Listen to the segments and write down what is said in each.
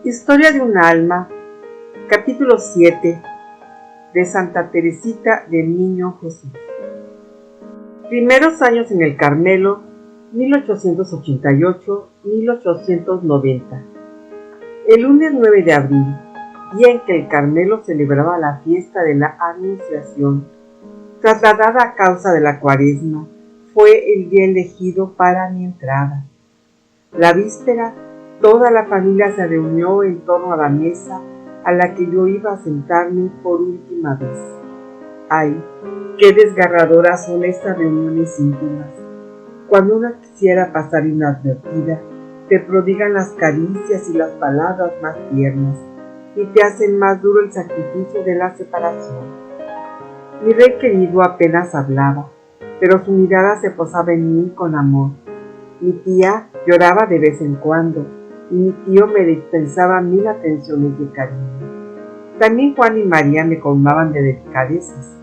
Historia de un alma, capítulo 7, de Santa Teresita del Niño Jesús. Primeros años en el Carmelo, 1888-1890. El lunes 9 de abril, día en que el Carmelo celebraba la fiesta de la Anunciación, trasladada a causa de la Cuaresma, fue el día elegido para mi entrada. La víspera, toda la familia se reunió en torno a la mesa a la que yo iba a sentarme por última vez. ¡Ay, qué desgarradoras son estas reuniones íntimas! Cuando una quisiera pasar inadvertida, te prodigan las caricias y las palabras más tiernas y te hacen más duro el sacrificio de la separación. Mi rey querido apenas hablaba, pero su mirada se posaba en mí con amor. Mi tía lloraba de vez en cuando, y mi tío me dispensaba 1000 atenciones de cariño. También Juan y María me colmaban de delicadezas,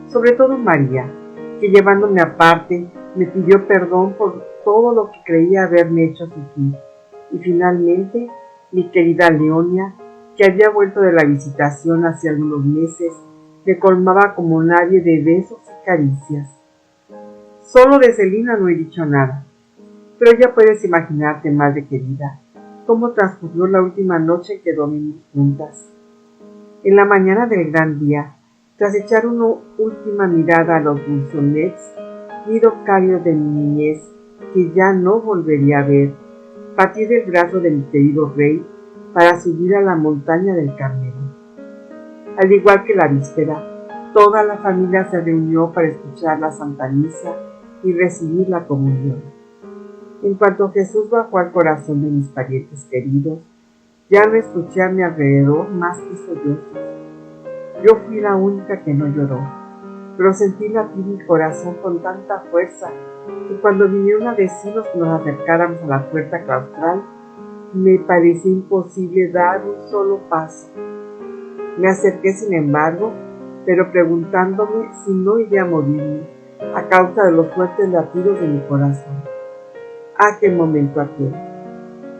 sobre todo María, que llevándome aparte, me pidió perdón por todo lo que creía haberme hecho sufrir. Y finalmente, mi querida Leonia, que había vuelto de la visitación hace algunos meses, me colmaba como nadie de besos y caricias. Solo de Celina no he dicho nada, pero ya puedes imaginarte, madre querida, cómo transcurrió la última noche que dormimos juntas. En la mañana del gran día, tras echar una última mirada a los Buissonets, nido cálido de mi niñez, que ya no volvería a ver, partí del brazo de mi querido rey para subir a la montaña del Carmelo. Al igual que la víspera, toda la familia se reunió para escuchar la Santa Misa y recibir la comunión. En cuanto Jesús bajó al corazón de mis parientes queridos, ya no escuché a mi alrededor más que sollozos. Yo fui la única que no lloró, pero sentí latir mi corazón con tanta fuerza que cuando vinieron a decirnos que nos acercáramos a la puerta claustral, me pareció imposible dar un solo paso. Me acerqué sin embargo, pero preguntándome si no iría a morirme a causa de los fuertes latidos de mi corazón. ¡Ah, qué momento aquel!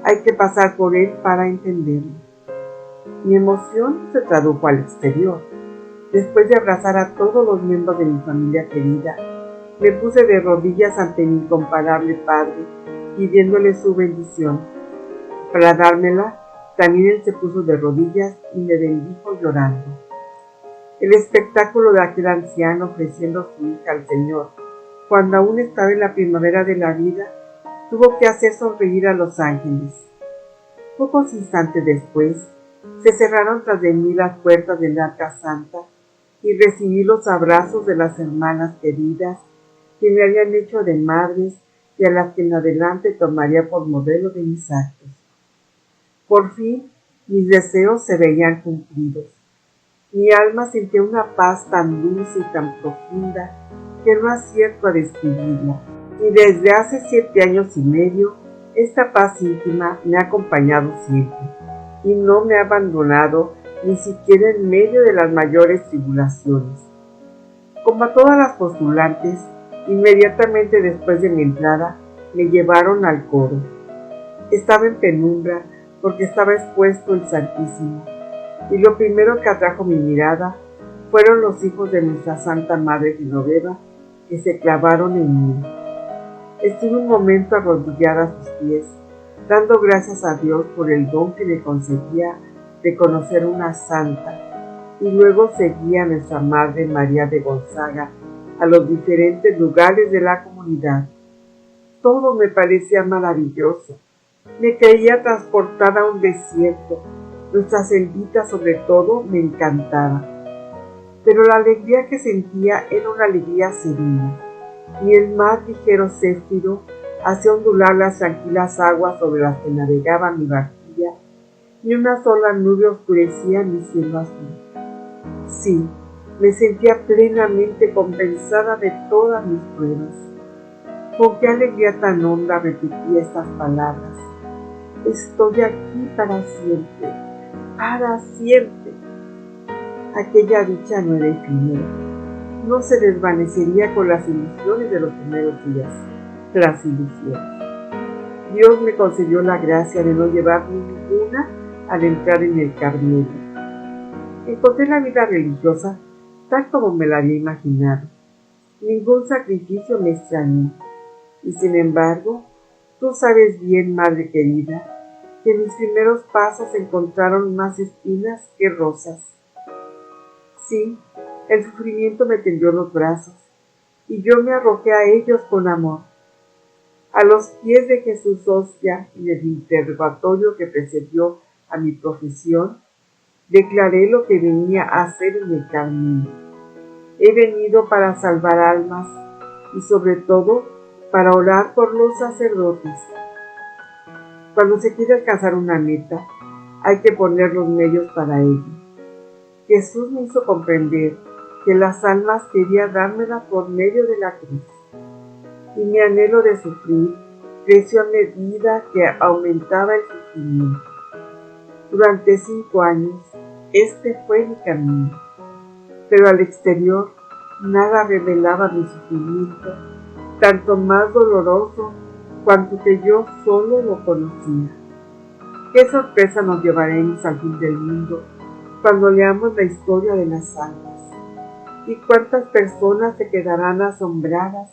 Hay que pasar por él para entenderlo. Mi emoción se tradujo al exterior. Después de abrazar a todos los miembros de mi familia querida, me puse de rodillas ante mi incomparable Padre, pidiéndole su bendición. Para dármela, también él se puso de rodillas y me bendijo llorando. El espectáculo de aquel anciano ofreciendo su hija al Señor, cuando aún estaba en la primavera de la vida, tuvo que hacer sonreír a los ángeles. Pocos instantes después, se cerraron tras de mí las puertas del Arca Santa y recibí los abrazos de las hermanas queridas que me habían hecho de madres y a las que en adelante tomaría por modelo de mis actos. Por fin, mis deseos se veían cumplidos. Mi alma sentía una paz tan dulce y tan profunda que no acierto a describirla. Y desde hace 7 años y medio, esta paz íntima me ha acompañado siempre y no me ha abandonado ni siquiera en medio de las mayores tribulaciones. Como a todas las postulantes, inmediatamente después de mi entrada, me llevaron al coro. Estaba en penumbra porque estaba expuesto el Santísimo, y lo primero que atrajo mi mirada fueron los hijos de nuestra Santa Madre Genoveva que se clavaron en mí. Estuve un momento arrodillada a sus pies, dando gracias a Dios por el don que me concedía de conocer una santa, y luego seguí a nuestra Madre María de Gonzaga a los diferentes lugares de la comunidad. Todo me parecía maravilloso. Me creía transportada a un desierto. Nuestra selvita sobre todo me encantaba. Pero la alegría que sentía era una alegría serena. Ni el mar ligero céfiro hacía ondular las tranquilas aguas sobre las que navegaba mi barquilla, ni una sola nube oscurecía mi cielo azul. Sí, me sentía plenamente compensada de todas mis pruebas. Con qué alegría tan honda repetía estas palabras. Estoy aquí para siempre, para siempre. Aquella dicha no era efímera. No se desvanecería con las ilusiones de los primeros días, las ilusiones. Dios me concedió la gracia de no llevar ninguna al entrar en el Carmelo. Encontré la vida religiosa tal como me la había imaginado. Ningún sacrificio me extrañó. Y sin embargo, tú sabes bien, madre querida, que mis primeros pasos encontraron más espinas que rosas. Sí, el sufrimiento me tendió los brazos, y yo me arrojé a ellos con amor. A los pies de Jesús Hostia, en el interrogatorio que precedió a mi profesión, declaré lo que venía a hacer en el camino. He venido para salvar almas y sobre todo para orar por los sacerdotes. Cuando se quiere alcanzar una meta, hay que poner los medios para ello. Jesús me hizo comprender que las almas quería dármelas por medio de la cruz, y mi anhelo de sufrir creció a medida que aumentaba el sufrimiento. Durante 5 años, este fue mi camino, pero al exterior nada revelaba mi sufrimiento, tanto más doloroso cuanto que yo solo lo conocía. Qué sorpresa nos llevaremos al fin del mundo cuando leamos la historia de las almas, y cuántas personas se quedarán asombradas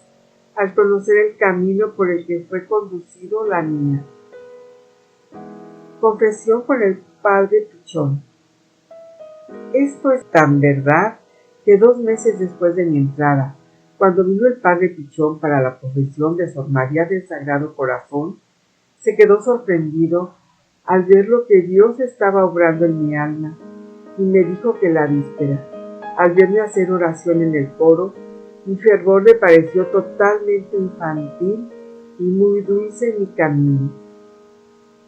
al conocer el camino por el que fue conducido la mía. Confesión con el padre Pichón. Esto es tan verdad que 2 meses después de mi entrada, cuando vino el padre Pichón para la profesión de Sor María del Sagrado Corazón, se quedó sorprendido al ver lo que Dios estaba obrando en mi alma, y me dijo que la víspera, al verme hacer oración en el coro, mi fervor le pareció totalmente infantil y muy dulce mi camino.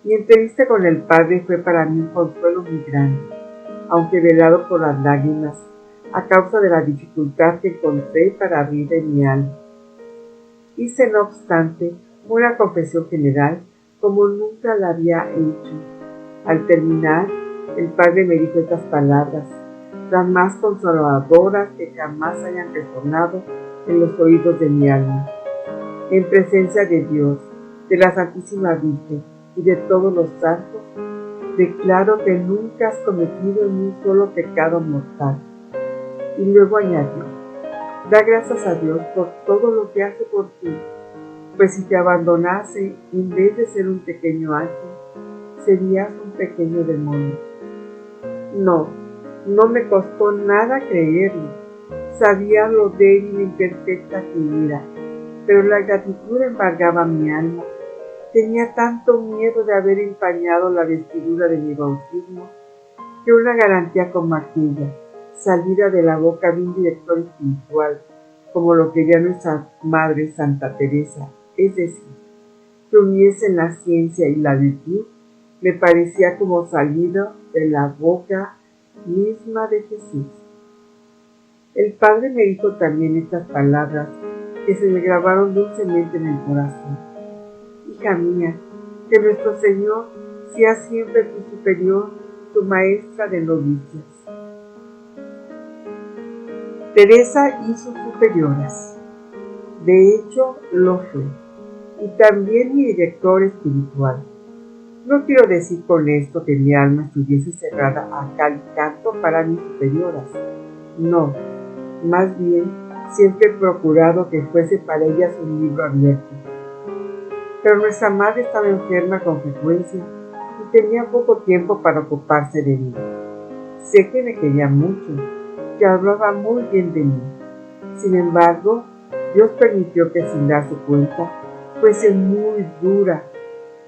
Mi entrevista con el padre fue para mí un consuelo muy grande, aunque velado por las lágrimas, a causa de la dificultad que encontré para abrir en mi alma. Hice, no obstante, una confesión general como nunca la había hecho. Al terminar, el padre me dijo estas palabras, las más consoladoras que jamás hayan resonado en los oídos de mi alma. En presencia de Dios, de la Santísima Virgen y de todos los santos, declaro que nunca has cometido ni un solo pecado mortal. Y luego añadió, da gracias a Dios por todo lo que hace por ti, pues si te abandonase, en vez de ser un pequeño ángel, serías un pequeño demonio. No me costó nada creerlo. Sabía lo débil e imperfecta que era, pero la gratitud embargaba mi alma. Tenía tanto miedo de haber empañado la vestidura de mi bautismo, que una garantía como aquella, salida de la boca de un director espiritual, como lo quería nuestra Madre Santa Teresa, es decir, que uniesen la ciencia y la virtud, me parecía como salido de la boca misma de Jesús. El Padre me dijo también estas palabras que se me grabaron dulcemente en el corazón. Hija mía, que nuestro Señor sea siempre tu superior, tu maestra de novicias. Teresa y sus superioras. De hecho, lo fue, y también mi director espiritual. No quiero decir con esto que mi alma estuviese cerrada a cal y canto para mis superioras. No, más bien, siempre he procurado que fuese para ellas un libro abierto. Pero nuestra madre estaba enferma con frecuencia y tenía poco tiempo para ocuparse de mí. Sé que me quería mucho, que hablaba muy bien de mí. Sin embargo, Dios permitió que sin darse cuenta fuese muy dura.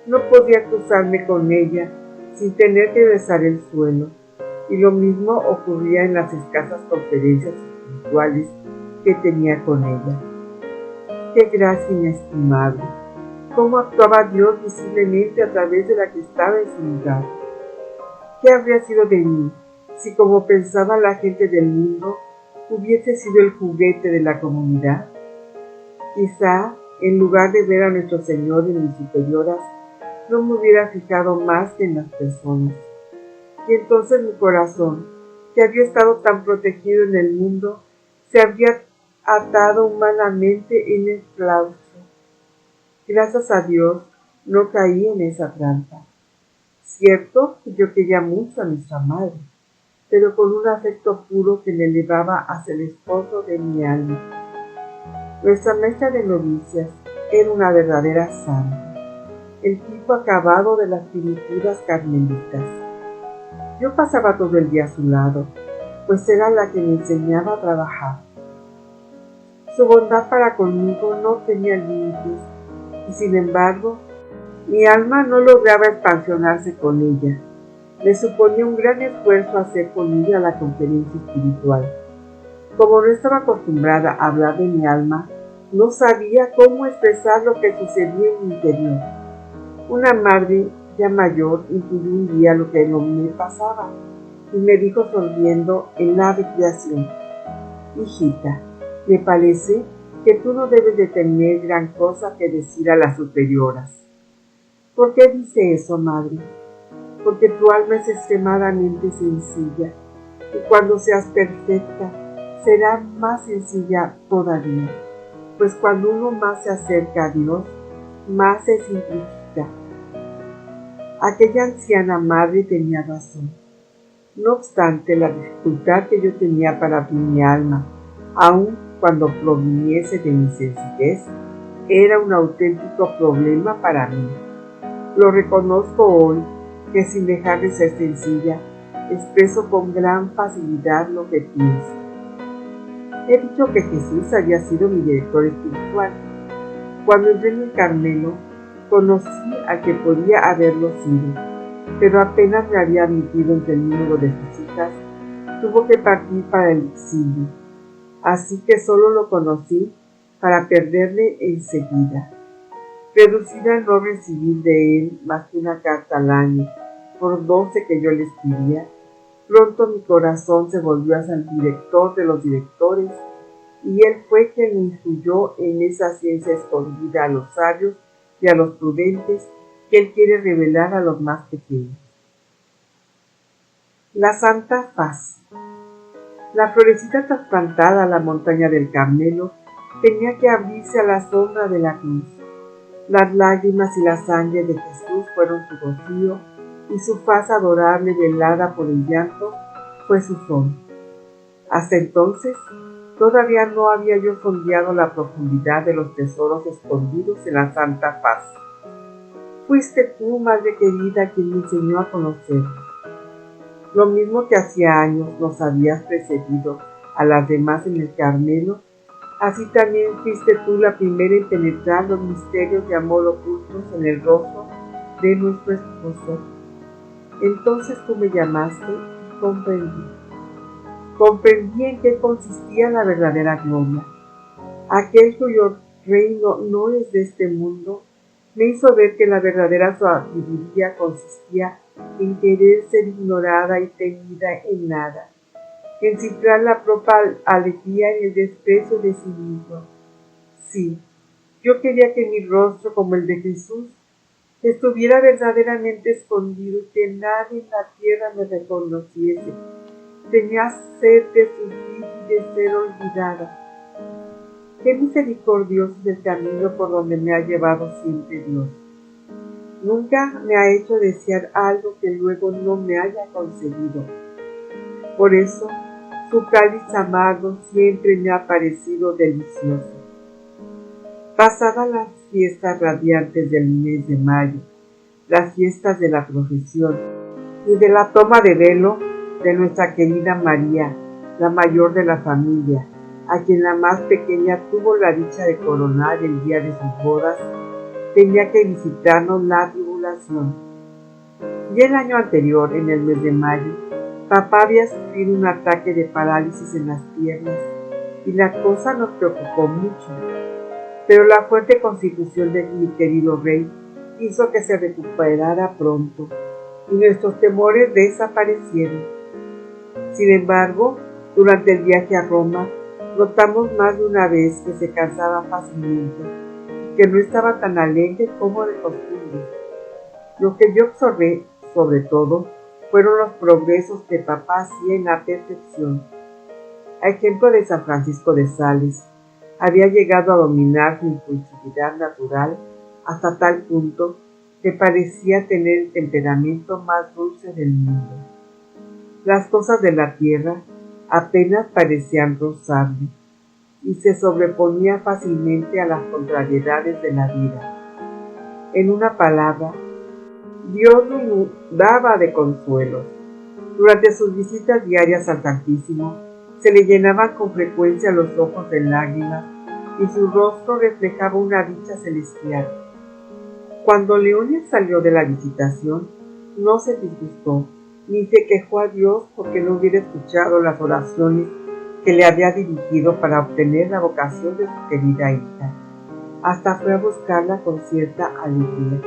No podía cruzarme con ella sin tener que besar el suelo, y lo mismo ocurría en las escasas conferencias espirituales que tenía con ella. ¡Qué gracia inestimable! Cómo actuaba Dios visiblemente a través de la que estaba en su lugar. ¿Qué habría sido de mí si, como pensaba la gente del mundo, hubiese sido el juguete de la comunidad? Quizá, en lugar de ver a nuestro Señor en mis superioras, no me hubiera fijado más que en las personas. Y entonces mi corazón, que había estado tan protegido en el mundo, se habría atado humanamente en el claustro. Gracias a Dios, no caí en esa trampa. Cierto que yo quería mucho a nuestra madre, pero con un afecto puro que le elevaba hacia el esposo de mi alma. Nuestra maestra de novicias era una verdadera santa, el tipo acabado de las primitives carmelitas. Yo pasaba todo el día a su lado, pues era la que me enseñaba a trabajar. Su bondad para conmigo no tenía límites, y sin embargo, mi alma no lograba expansionarse con ella. Me suponía un gran esfuerzo hacer con ella la conferencia espiritual. Como no estaba acostumbrada a hablar de mi alma, no sabía cómo expresar lo que sucedía en mi interior. Una madre ya mayor intuyó un día lo que no me pasaba y me dijo sonriendo en la recreación: hijita, me parece que tú no debes de tener gran cosa que decir a las superioras. ¿Por qué dice eso, madre? Porque tu alma es extremadamente sencilla, y cuando seas perfecta, será más sencilla todavía, pues cuando uno más se acerca a Dios, más se simplifica. Aquella anciana madre tenía razón. No obstante la dificultad que yo tenía para abrir mi alma, aun cuando proviniese de mi sencillez, era un auténtico problema para mí. Lo reconozco hoy, que sin dejar de ser sencilla, expreso con gran facilidad lo que pienso. He dicho que Jesús había sido mi director espiritual. Cuando entré en el Carmelo, conocí al que podía haberlo sido, pero apenas me había admitido entre el número de sus hijas, tuvo que partir para el exilio, así que solo lo conocí para perderle enseguida. Reducida a no recibir de él más que una carta al año, por 12 que yo le escribía, pronto mi corazón se volvió hacia el director de los directores, y él fue quien me instruyó en esa ciencia escondida a los sabios y a los prudentes que él quiere revelar a los más pequeños. La Santa Faz. La florecita trasplantada a la montaña del Carmelo tenía que abrirse a la sombra de la cruz. Las lágrimas y la sangre de Jesús fueron su rocío, y su faz adorable velada por el llanto fue su sol. Hasta entonces, todavía no había yo sondeado la profundidad de los tesoros escondidos en la Santa Faz. Fuiste tú, madre querida, quien me enseñó a conocerlos. Lo mismo que hacía años nos habías precedido a las demás en el Carmelo, así también fuiste tú la primera en penetrar los misterios de amor ocultos en el rostro de nuestro esposo. Entonces tú me llamaste y comprendí. Comprendí en qué consistía la verdadera gloria. Aquel cuyo reino no es de este mundo, me hizo ver que la verdadera sabiduría consistía en querer ser ignorada y tenida en nada, en cifrar la propia alegría en el desprecio de sí mismo. Sí, yo quería que mi rostro, como el de Jesús, estuviera verdaderamente escondido y que nadie en la tierra me reconociese. Tenía sed de sufrir y de ser olvidada. Qué misericordioso es el camino por donde me ha llevado siempre Dios. Nunca me ha hecho desear algo que luego no me haya conseguido. Por eso, su cáliz amargo siempre me ha parecido delicioso. Pasadas las fiestas radiantes del mes de mayo, las fiestas de la profesión y de la toma de velo de nuestra querida María, la mayor de la familia, a quien la más pequeña tuvo la dicha de coronar el día de sus bodas, tenía que visitarnos la tribulación. Y el año anterior, en el mes de mayo, papá había sufrido un ataque de parálisis en las piernas y la cosa nos preocupó mucho. Pero la fuerte constitución de mi querido rey hizo que se recuperara pronto y nuestros temores desaparecieron. Sin embargo, durante el viaje a Roma, notamos más de una vez que se cansaba fácilmente y que no estaba tan alegre como de costumbre. Lo que yo observé, sobre todo, fueron los progresos que papá hacía en la perfección. A ejemplo de San Francisco de Sales, había llegado a dominar su impulsividad natural hasta tal punto que parecía tener el temperamento más dulce del mundo. Las cosas de la tierra apenas parecían rozarle y se sobreponía fácilmente a las contrariedades de la vida. En una palabra, Dios lo inundaba de consuelos. Durante sus visitas diarias al Santísimo, se le llenaban con frecuencia los ojos de lágrimas y su rostro reflejaba una dicha celestial. Cuando Leones salió de la visitación, no se disgustó, ni se quejó a Dios porque no hubiera escuchado las oraciones que le había dirigido para obtener la vocación de su querida hija. Hasta fue a buscarla con cierta alegría.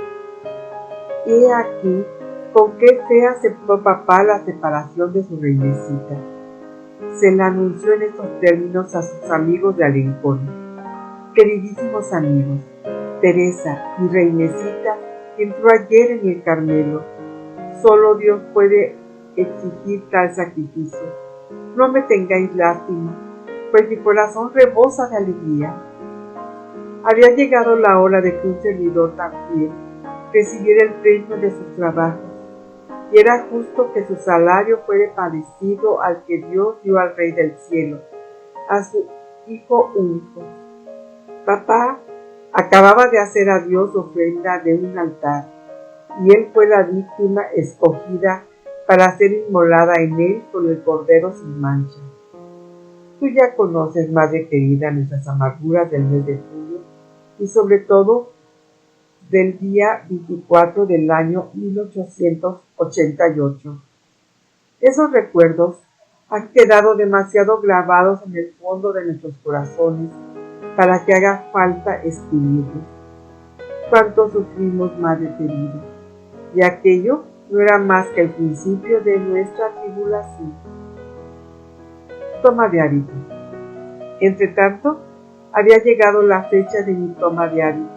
He aquí con qué fe aceptó papá la separación de su reinecita. Se la anunció en estos términos a sus amigos de Alencón. Queridísimos amigos, Teresa, mi reinecita, entró ayer en el Carmelo. Solo Dios puede exigir tal sacrificio. No me tengáis lástima, pues mi corazón rebosa de alegría. Había llegado la hora de que un servidor tan fiel recibiera el premio de sus trabajos, y era justo que su salario fuera parecido al que Dios dio al Rey del Cielo, a su Hijo único. Papá acababa de hacer a Dios ofrenda de un altar, y él fue la víctima escogida para ser inmolada en él con el Cordero sin mancha. Tú ya conoces, madre querida, nuestras amarguras del mes de julio, y sobre todo del día 24 del año 1888. Esos recuerdos han quedado demasiado grabados en el fondo de nuestros corazones para que haga falta escribirlos. Cuánto sufrimos, madre querida, y aquello no era más que el principio de nuestra tribulación. Toma de hábito. Entre tanto, había llegado la fecha de mi toma de hábito.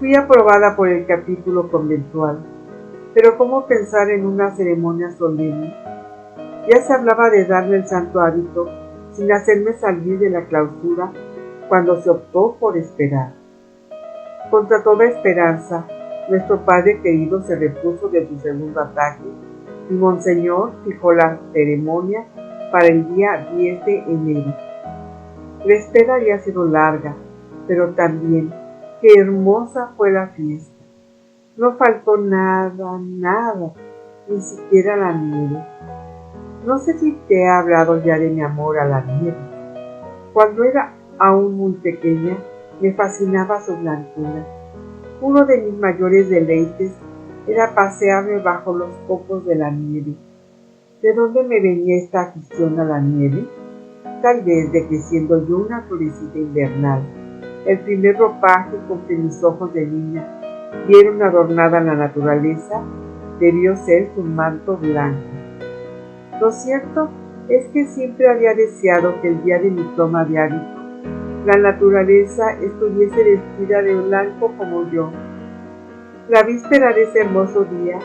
Fui aprobada por el capítulo conventual, pero ¿cómo pensar en una ceremonia solemne? Ya se hablaba de darme el santo hábito sin hacerme salir de la clausura cuando se optó por esperar. Contra toda esperanza, nuestro padre querido se repuso de su segundo ataque y Monseñor fijó la ceremonia para el día 10 de enero. La espera había sido larga, pero también qué hermosa fue la fiesta. No faltó nada, ni siquiera la nieve. No sé si te he hablado ya de mi amor a la nieve. Cuando era aún muy pequeña, me fascinaba su blancura. Uno de mis mayores deleites era pasearme bajo los copos de la nieve. ¿De dónde me venía esta afición a la nieve? Tal vez de que siendo yo una florecita invernal, el primer ropaje con que mis ojos de niña vieron adornada la naturaleza debió ser su manto blanco. Lo cierto es que siempre había deseado que el día de mi toma de hábito la naturaleza estuviese vestida de blanco como yo. La víspera de ese hermoso día,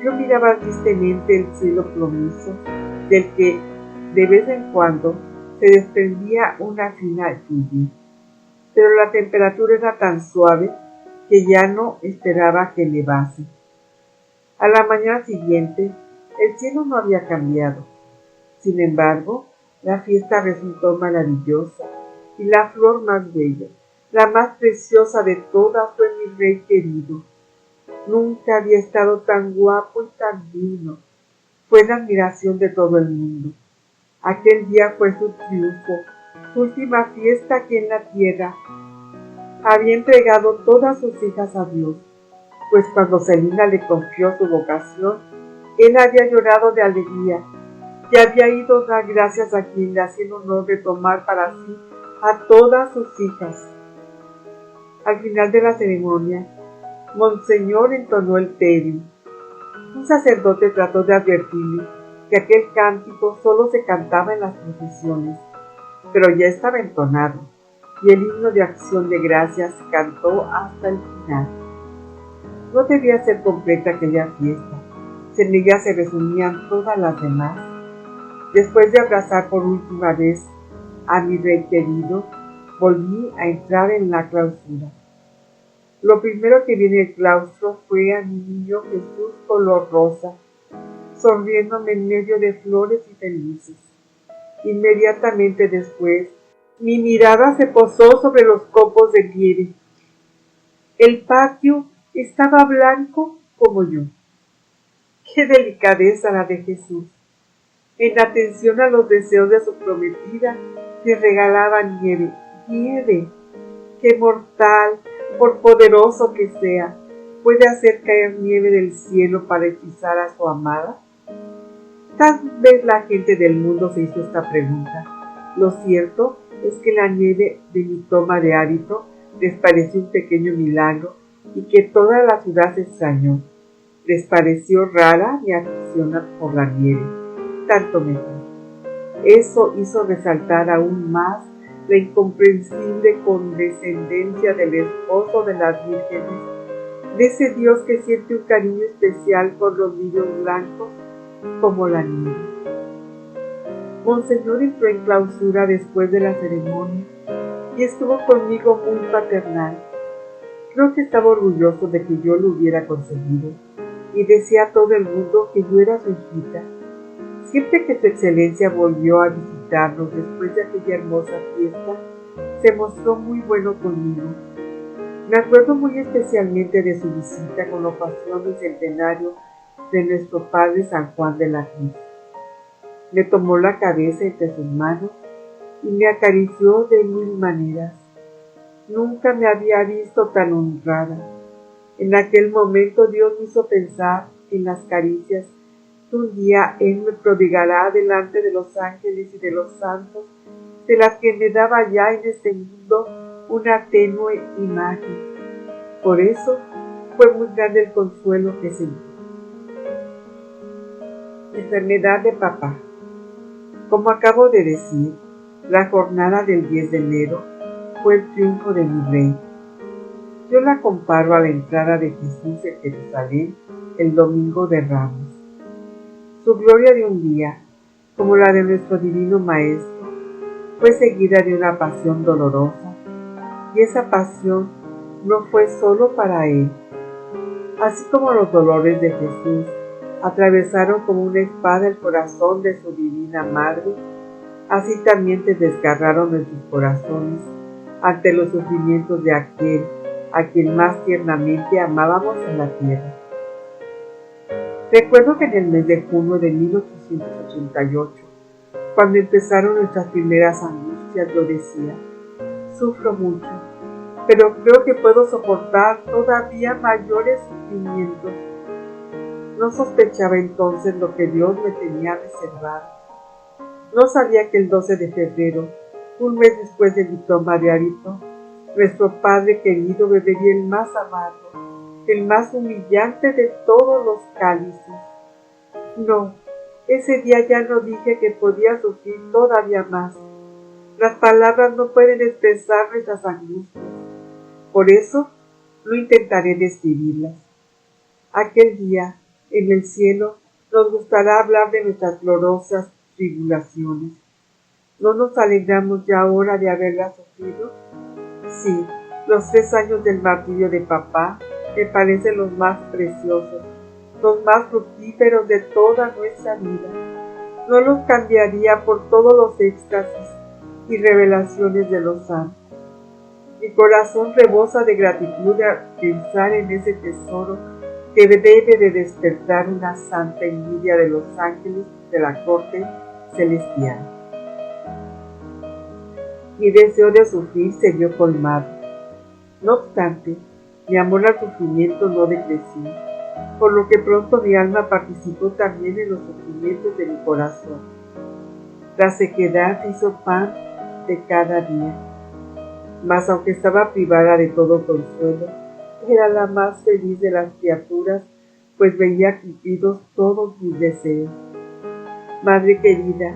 yo miraba tristemente el cielo plomizo, del que de vez en cuando se desprendía una fina lluvia. Pero la temperatura era tan suave que ya no esperaba que nevase. A la mañana siguiente, el cielo no había cambiado. Sin embargo, la fiesta resultó maravillosa y la flor más bella, la más preciosa de todas, fue mi rey querido. Nunca había estado tan guapo y tan digno. Fue la admiración de todo el mundo. Aquel día fue su triunfo, su última fiesta aquí en la tierra. Había entregado todas sus hijas a Dios, pues cuando Celina le confió su vocación, él había llorado de alegría y había ido a dar gracias a quien le hacía el honor de tomar para sí a todas sus hijas. Al final de la ceremonia, Monseñor entonó el Te-Deum. Un sacerdote trató de advertirle que aquel cántico solo se cantaba en las procesiones, pero ya estaba entonado, y el himno de acción de gracias se cantó hasta el final. No debía ser completa aquella fiesta, en ella se resumían todas las demás. Después de abrazar por última vez a mi rey querido, volví a entrar en la clausura. Lo primero que vi en el claustro fue a mi niño Jesús color rosa, sonriéndome en medio de flores y felices. Inmediatamente después, mi mirada se posó sobre los copos de nieve. El patio estaba blanco como yo. ¡Qué delicadeza la de Jesús! En atención a los deseos de su prometida, le regalaba nieve. ¡Nieve! ¡Qué mortal, por poderoso que sea, puede hacer caer nieve del cielo para hechizar a su amada? Tal vez la gente del mundo se hizo esta pregunta. Lo cierto es que la nieve de mi toma de hábito les pareció un pequeño milagro y que toda la ciudad se extrañó. Les pareció rara mi afición por la nieve. Tanto mejor. Eso hizo resaltar aún más la incomprensible condescendencia del esposo de las vírgenes, de ese Dios que siente un cariño especial por los niños blancos como la nieve. Monseñor entró en clausura después de la ceremonia y estuvo conmigo muy paternal. Creo que estaba orgulloso de que yo lo hubiera conseguido y decía a todo el mundo que yo era su hijita. Siempre que su excelencia volvió a visitarnos después de aquella hermosa fiesta, se mostró muy bueno conmigo. Me acuerdo muy especialmente de su visita con ocasión del centenario de nuestro Padre San Juan de la Cruz. Me tomó la cabeza entre sus manos y me acarició de mil maneras. Nunca me había visto tan honrada. En aquel momento Dios me hizo pensar en las caricias que un día Él me prodigará delante de los ángeles y de los santos, de las que me daba ya en este mundo una tenue imagen. Por eso fue muy grande el consuelo que sentí. Enfermedad de papá. Como acabo de decir, la jornada del 10 de enero fue el triunfo de mi rey. Yo la comparo a la entrada de Jesús en Jerusalén el domingo de Ramos. Su gloria de un día, como la de nuestro divino Maestro, fue seguida de una pasión dolorosa, y esa pasión no fue solo para él. Así como los dolores de Jesús atravesaron como una espada el corazón de su divina Madre, así también se desgarraron nuestros corazones ante los sufrimientos de aquel a quien más tiernamente amábamos en la tierra. Recuerdo que en el mes de junio de 1888, cuando empezaron nuestras primeras angustias, yo decía: sufro mucho, pero creo que puedo soportar todavía mayores sufrimientos. No sospechaba entonces lo que Dios me tenía reservado. No sabía que el 12 de febrero, un mes después de mi toma de hábito, nuestro Padre querido bebería el más amargo, el más humillante de todos los cálices. No, ese día ya no dije que podía sufrir todavía más. Las palabras no pueden expresar nuestras angustias. Por eso, no intentaré describirlas. Aquel día, en el cielo, nos gustará hablar de nuestras gloriosas tribulaciones. ¿No nos alegramos ya ahora de haberlas sufrido? Sí, los 3 años del martirio de papá me parecen los más preciosos, los más fructíferos de toda nuestra vida. No los cambiaría por todos los éxtasis y revelaciones de los santos. Mi corazón rebosa de gratitud al pensar en ese tesoro que debe de despertar una santa envidia de los ángeles de la corte celestial. Mi deseo de sufrir se vio colmado. No obstante, mi amor al sufrimiento no decreció, por lo que pronto mi alma participó también en los sufrimientos de mi corazón. La sequedad hizo pan de cada día, mas aunque estaba privada de todo consuelo, era la más feliz de las criaturas, pues veía cumplidos todos mis deseos. Madre querida,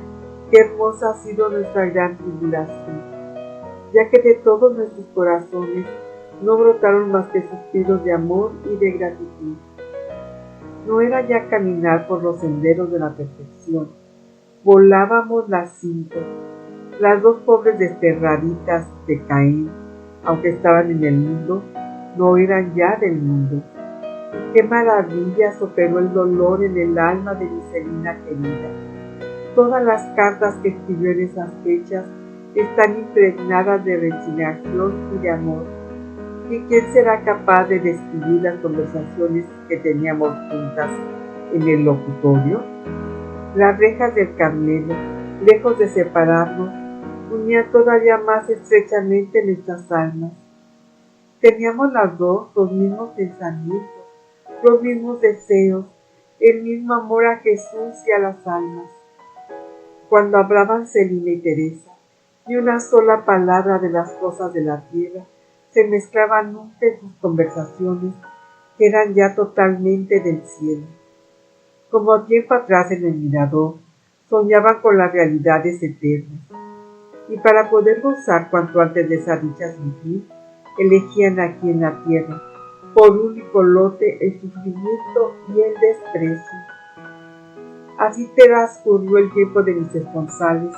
qué hermosa ha sido nuestra gran tribulación, ya que de todos nuestros corazones no brotaron más que suspiros de amor y de gratitud. No era ya caminar por los senderos de la perfección, volábamos las 5, las 2 pobres desterraditas de Caín, aunque estaban en el mundo, no eran ya del mundo. Qué maravillas operó el dolor en el alma de mi Celina querida. Todas las cartas que escribió en esas fechas están impregnadas de resignación y de amor. ¿Y quién será capaz de describir las conversaciones que teníamos juntas en el locutorio? Las rejas del Carmelo, lejos de separarnos, unían todavía más estrechamente nuestras almas. Teníamos las dos los mismos pensamientos, los mismos deseos, el mismo amor a Jesús y a las almas. Cuando hablaban Celina y Teresa, ni una sola palabra de las cosas de la tierra se mezclaba nunca en sus conversaciones, que eran ya totalmente del cielo. Como tiempo atrás en el mirador, soñaban con las realidades eternas, y para poder gozar cuanto antes de esa dicha sin fin, elegían aquí en la tierra, por único lote, el sufrimiento y el desprecio. Así transcurrió el tiempo de mis esponsales,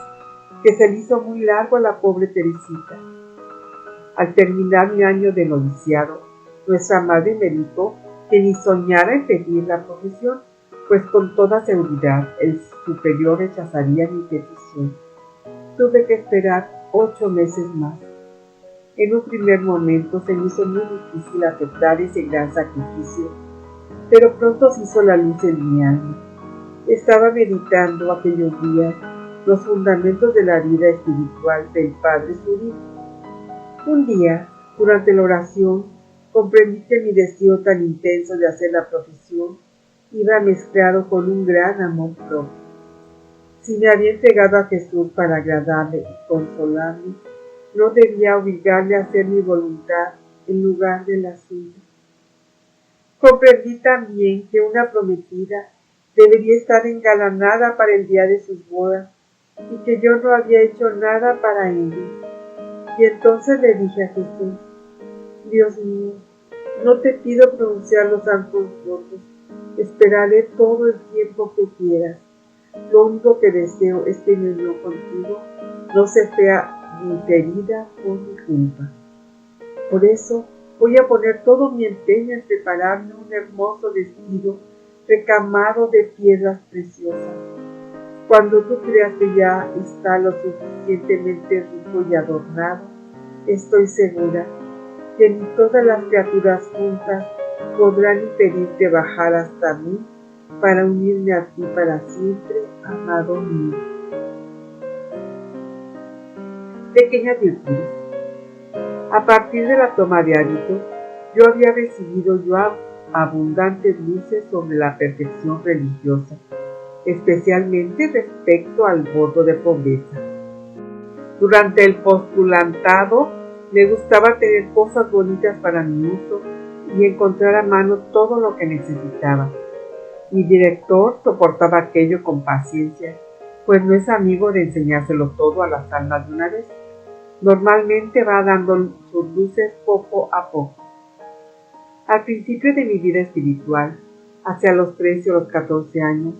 que se le hizo muy largo a la pobre Teresita. Al terminar mi año de noviciado, nuestra madre me dijo que ni soñara en pedir la profesión, pues con toda seguridad el superior rechazaría mi petición. Tuve que esperar 8 meses más. En un primer momento se me hizo muy difícil aceptar ese gran sacrificio, pero pronto se hizo la luz en mi alma. Estaba meditando aquellos días los fundamentos de la vida espiritual del Padre Surí. Un día, durante la oración, comprendí que mi deseo tan intenso de hacer la profesión iba mezclado con un gran amor propio. Si me había entregado a Jesús para agradarle y consolarle, no debía obligarle a hacer mi voluntad en lugar de la suya. Comprendí también que una prometida debería estar engalanada para el día de sus bodas y que yo no había hecho nada para ello. Y entonces le dije a Jesús: Dios mío, no te pido pronunciar los santos votos, esperaré todo el tiempo que quieras. Lo único que deseo es que mi unión contigo no se vea interferida por mi culpa. Por eso voy a poner todo mi empeño en prepararme un hermoso vestido recamado de piedras preciosas. Cuando tú creas que ya está lo suficientemente rico y adornado, estoy segura que ni todas las criaturas juntas podrán impedirte bajar hasta mí para unirme a ti para siempre, amado mío. Pequeñas virtudes. A partir de la toma de hábito, yo había recibido abundantes luces sobre la perfección religiosa, especialmente respecto al voto de pobreza. Durante el postulantado me gustaba tener cosas bonitas para mi uso y encontrar a mano todo lo que necesitaba. Mi director soportaba aquello con paciencia, pues no es amigo de enseñárselo todo a las almas de una vez. Normalmente va dando sus luces poco a poco. Al principio de mi vida espiritual, hacia los 13 o los 14 años,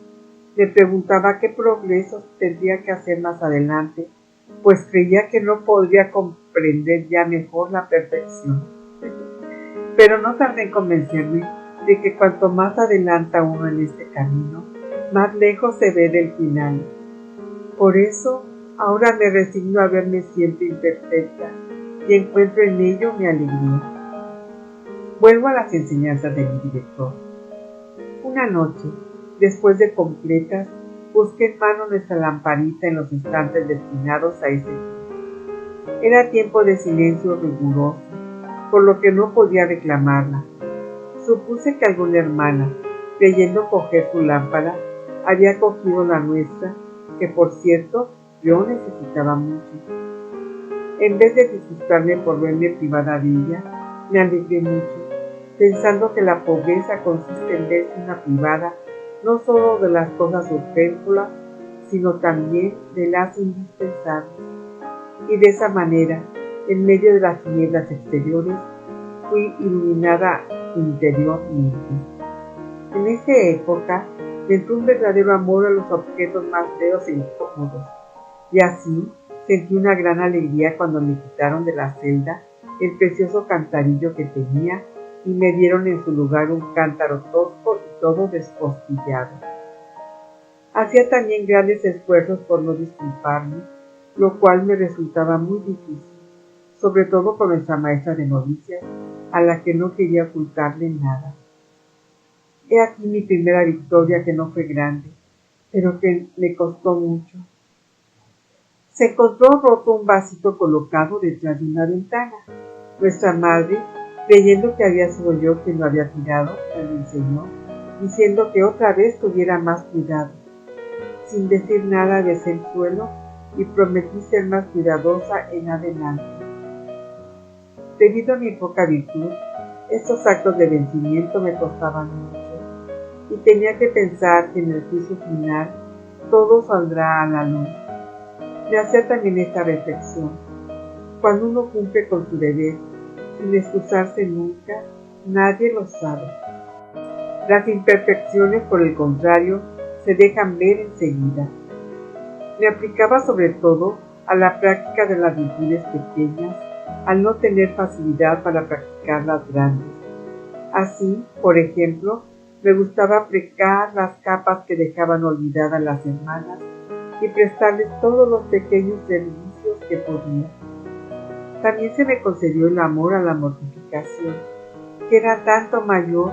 me preguntaba qué progresos tendría que hacer más adelante, pues creía que no podría comprender ya mejor la perfección. Pero no tardé en convencerme de que cuanto más adelanta uno en este camino, más lejos se ve del final. Por eso, ahora me resigno a verme siempre imperfecta y encuentro en ello mi alegría. Vuelvo a las enseñanzas de mi director. Una noche, después de completas, busqué en mano nuestra lamparita en los estantes destinados a ese fin. Era tiempo de silencio riguroso, por lo que no podía reclamarla. Supuse que alguna hermana, creyendo coger su lámpara, había cogido la nuestra, que por cierto yo necesitaba mucho. En vez de disgustarme por verme privada de ella, me alegré mucho, pensando que la pobreza consiste en verse una privada no solo de las cosas superfluas, sino también de las indispensables. Y de esa manera, en medio de las tinieblas exteriores, fui iluminada interiormente. En esa época, me entró un verdadero amor a los objetos más feos e incómodos, y así sentí una gran alegría cuando me quitaron de la celda el precioso cantarillo que tenía y me dieron en su lugar un cántaro tosco y todo descostillado. Hacía también grandes esfuerzos por no disculparme, lo cual me resultaba muy difícil, sobre todo con nuestra maestra de novicias, a la que no quería ocultarle nada. He aquí mi primera victoria, que no fue grande, pero que me costó mucho. Se encontró roto un vasito colocado detrás de una ventana. Nuestra madre, creyendo que había sido yo quien lo había tirado, me lo enseñó, diciendo que otra vez tuviera más cuidado. Sin decir nada besé el suelo y prometí ser más cuidadosa en adelante. Debido a mi poca virtud, estos actos de vencimiento me costaban mucho, y tenía que pensar que en el juicio final todo saldrá a la luz. Me hacía también esta reflexión: cuando uno cumple con su deber, sin excusarse nunca, nadie lo sabe. Las imperfecciones, por el contrario, se dejan ver enseguida. Me aplicaba sobre todo a la práctica de las virtudes pequeñas, al no tener facilidad para practicar las grandes. Así, por ejemplo, me gustaba fregar las capas que dejaban olvidadas las hermanas y prestarles todos los pequeños servicios que podía. También se me concedió el amor a la mortificación, que era tanto mayor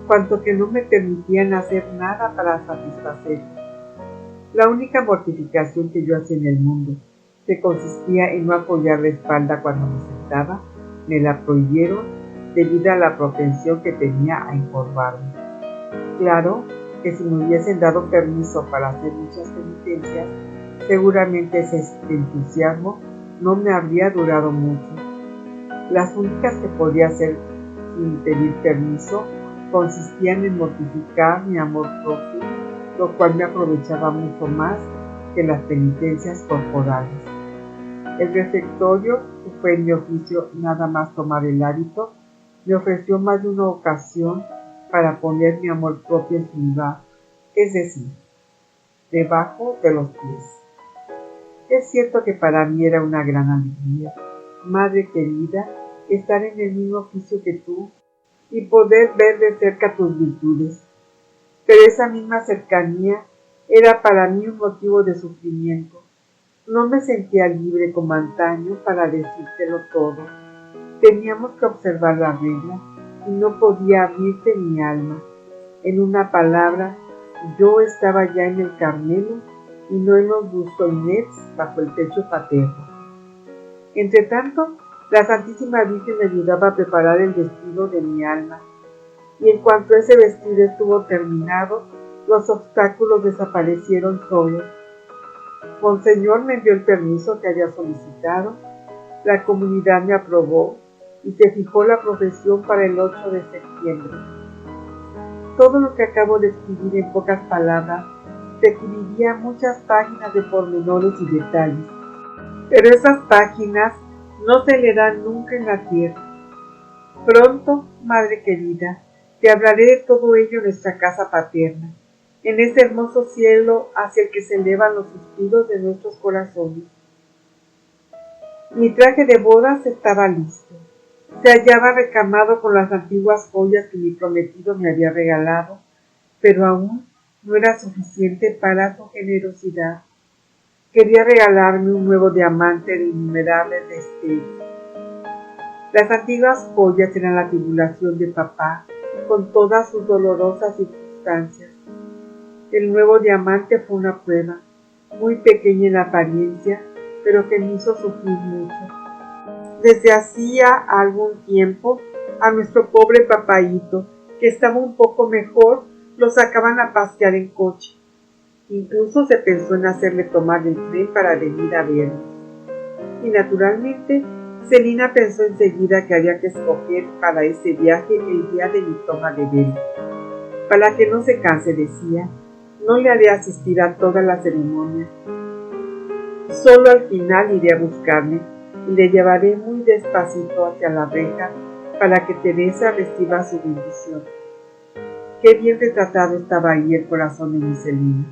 cuanto que no me permitían hacer nada para satisfacerlo. La única mortificación que yo hacía en el mundo, que consistía en no apoyar la espalda cuando me sentaba, me la prohibieron debido a la propensión que tenía a encorvarme. Claro que si me hubiesen dado permiso para hacer muchas penitencias, seguramente ese entusiasmo no me habría durado mucho. Las únicas que podía hacer sin pedir permiso consistían en mortificar mi amor propio, lo cual me aprovechaba mucho más que las penitencias corporales. El refectorio, que fue en mi oficio nada más tomar el hábito, me ofreció más de una ocasión para poner mi amor propio en su lugar, es decir, debajo de los pies. Es cierto que para mí era una gran alegría, madre querida, estar en el mismo oficio que tú y poder ver de cerca tus virtudes. Pero esa misma cercanía era para mí un motivo de sufrimiento. No me sentía libre como antaño para decírtelo todo. Teníamos que observar las reglas y no podía abrirte mi alma. En una palabra, yo estaba ya en el Carmelo y no en los Bustoinets bajo el techo paterno. Entretanto, la Santísima Virgen me ayudaba a preparar el vestido de mi alma, y en cuanto ese vestido estuvo terminado, los obstáculos desaparecieron solos. Monseñor me envió el permiso que había solicitado, la comunidad me aprobó y se fijó la profesión para el 8 de septiembre. Todo lo que acabo de escribir en pocas palabras requeriría muchas páginas de pormenores y detalles, pero esas páginas no se leerán nunca en la tierra. Pronto, madre querida, te hablaré de todo ello en nuestra casa paterna, en ese hermoso cielo hacia el que se elevan los suspiros de nuestros corazones. Mi traje de bodas estaba listo. Se hallaba recamado con las antiguas joyas que mi prometido me había regalado, pero aún no era suficiente para su generosidad. Quería regalarme un nuevo diamante de innumerables destellos. Las antiguas joyas eran la tribulación de papá, con todas sus dolorosas circunstancias. El nuevo diamante fue una prueba, muy pequeña en apariencia, pero que me hizo sufrir mucho. Desde hacía algún tiempo, a nuestro pobre papaíto, que estaba un poco mejor, lo sacaban a pasear en coche. Incluso se pensó en hacerle tomar el tren para venir a vernos. Y naturalmente, Celina pensó enseguida que había que escoger para ese viaje el día de mi toma de velo. Para que no se canse, decía, no le haré asistir a toda la ceremonia. Solo al final iré a buscarle y le llevaré muy despacito hacia la reja para que Teresa reciba su bendición. Qué bien retratado estaba ahí el corazón de mi Celina.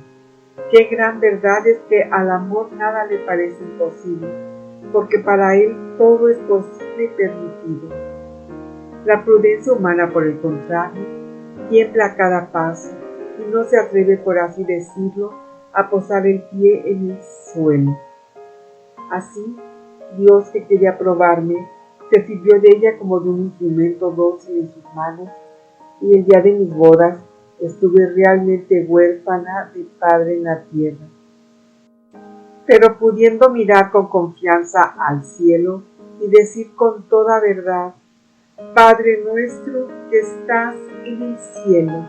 Qué gran verdad es que al amor nada le parece imposible. porque para Él todo es posible y permitido. La prudencia humana, por el contrario, tiembla a cada paso y no se atreve, por así decirlo, a posar el pie en el suelo. Así, Dios, que quería probarme, se sirvió de ella como de un instrumento dócil en sus manos, y el día de mis bodas estuve realmente huérfana de padre en la tierra. Pero pudiendo mirar con confianza al cielo y decir con toda verdad: Padre nuestro que estás en el cielo,